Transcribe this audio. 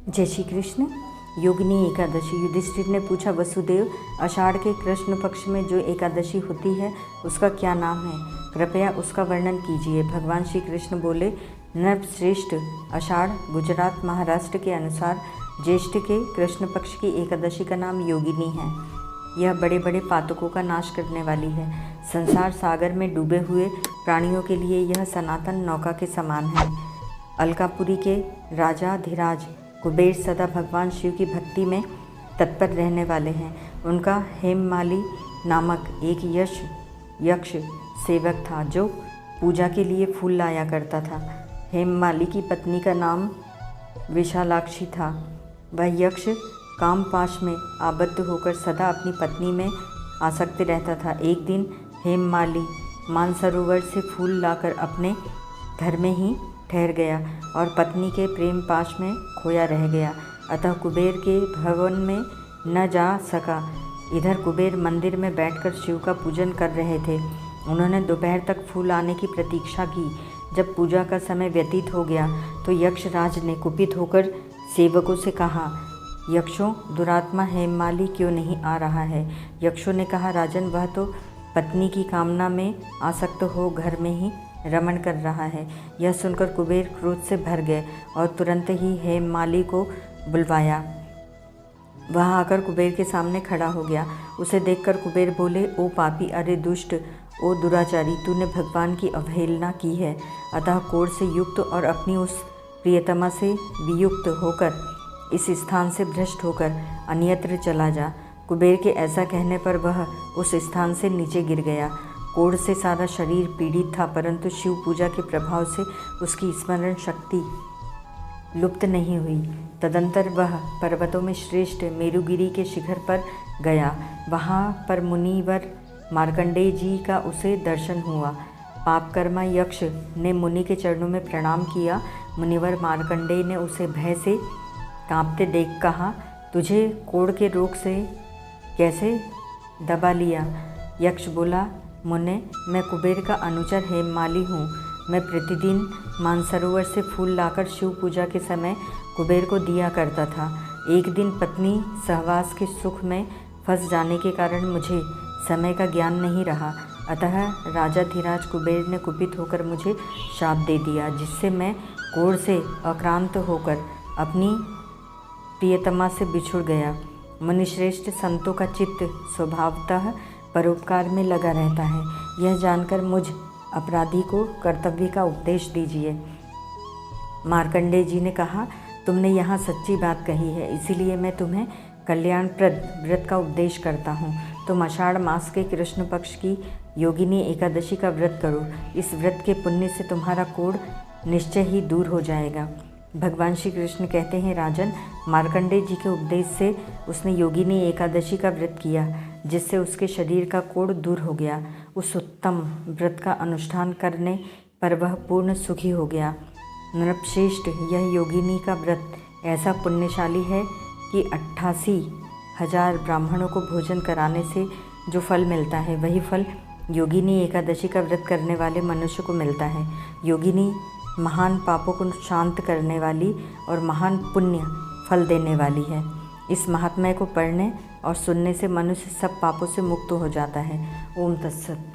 जय श्री कृष्ण। योगिनी एकादशी। युधिष्ठिर ने पूछा, वसुदेव, आषाढ़ के कृष्ण पक्ष में जो एकादशी होती है उसका क्या नाम है? कृपया उसका वर्णन कीजिए। भगवान श्री कृष्ण बोले, नरश्रेष्ठ, आषाढ़ गुजरात महाराष्ट्र के अनुसार ज्येष्ठ के कृष्ण पक्ष की एकादशी का नाम योगिनी है। यह बड़े बड़े पातकों का नाश करने वाली है। संसार सागर में डूबे हुए प्राणियों के लिए यह सनातन नौका के समान है। अलकापुरी के राजा धीराज कुबेर सदा भगवान शिव की भक्ति में तत्पर रहने वाले हैं। उनका हेममाली नामक एक यक्ष सेवक था जो पूजा के लिए फूल लाया करता था। हेममाली की पत्नी का नाम विशालाक्षी था। वह यक्ष कामपाश में आबद्ध होकर सदा अपनी पत्नी में आसक्त रहता था। एक दिन हेममाली मानसरोवर से फूल लाकर अपने घर में ही ठहर गया और पत्नी के प्रेम पाश में खोया रह गया। अतः कुबेर के भवन में न जा सका। इधर कुबेर मंदिर में बैठकर शिव का पूजन कर रहे थे। उन्होंने दोपहर तक फूल आने की प्रतीक्षा की। जब पूजा का समय व्यतीत हो गया तो यक्षराज ने कुपित होकर सेवकों से कहा, यक्षों, दुरात्मा हेममाली क्यों नहीं आ रहा है? यक्षों ने कहा, राजन, वह तो पत्नी की कामना में आसक्त हो घर में ही रमण कर रहा है। यह सुनकर कुबेर क्रोध से भर गए और तुरंत ही हेममाली को बुलवाया। वह आकर कुबेर के सामने खड़ा हो गया। उसे देखकर कुबेर बोले, ओ पापी, अरे दुष्ट, ओ दुराचारी, तूने भगवान की अवहेलना की है। अतः क्रोध से युक्त और अपनी उस प्रियतमा से वियुक्त होकर इस स्थान से भ्रष्ट होकर अन्यत्र चला जा। कुबेर के ऐसा कहने पर वह उस स्थान से नीचे गिर गया। कोढ़ से सारा शरीर पीड़ित था, परंतु शिव पूजा के प्रभाव से उसकी स्मरण शक्ति लुप्त नहीं हुई। तदंतर वह पर्वतों में श्रेष्ठ मेरुगिरी के शिखर पर गया। वहाँ पर मुनिवर मार्कंडेय जी का उसे दर्शन हुआ। पापकर्मा यक्ष ने मुनि के चरणों में प्रणाम किया। मुनिवर मार्कंडेय ने उसे भय से कांपते देख कहा, तुझे कोढ़ के रोग से कैसे दबा लिया? यक्ष बोला, मुने, मैं कुबेर का अनुचर हेममाली हूँ। मैं प्रतिदिन मानसरोवर से फूल लाकर शिव पूजा के समय कुबेर को दिया करता था। एक दिन पत्नी सहवास के सुख में फंस जाने के कारण मुझे समय का ज्ञान नहीं रहा। अतः राजा धीराज कुबेर ने कुपित होकर मुझे शाप दे दिया, जिससे मैं कोढ़ से आक्रांत होकर अपनी प्रियतमा से बिछुड़ गया। मुनिश्रेष्ठ, संतों का चित्त स्वभावतः परोपकार में लगा रहता है। यह जानकर मुझ अपराधी को कर्तव्य का उपदेश दीजिए। मार्कंडेय जी ने कहा, तुमने यहाँ सच्ची बात कही है, इसीलिए मैं तुम्हें कल्याणप्रद व्रत का उपदेश करता हूँ। तुम आषाढ़ मास के कृष्ण पक्ष की योगिनी एकादशी का व्रत करो। इस व्रत के पुण्य से तुम्हारा कोढ़ निश्चय ही दूर हो जाएगा। भगवान श्री कृष्ण कहते हैं, राजन, मार्कंडेय जी के उपदेश से उसने योगिनी एकादशी का व्रत किया, जिससे उसके शरीर का कोढ़ दूर हो गया। उस उत्तम व्रत का अनुष्ठान करने पर वह पूर्ण सुखी हो गया। नृपश्रेष्ठ, यह योगिनी का व्रत ऐसा पुण्यशाली है कि 88,000 ब्राह्मणों को भोजन कराने से जो फल मिलता है, वही फल योगिनी एकादशी का व्रत करने वाले मनुष्य को मिलता है। योगिनी महान पापों को शांत करने वाली और महान पुण्य फल देने वाली है। इस महात्म्य को पढ़ने और सुनने से मनुष्य सब पापों से मुक्त हो जाता है। ओम तत्सत।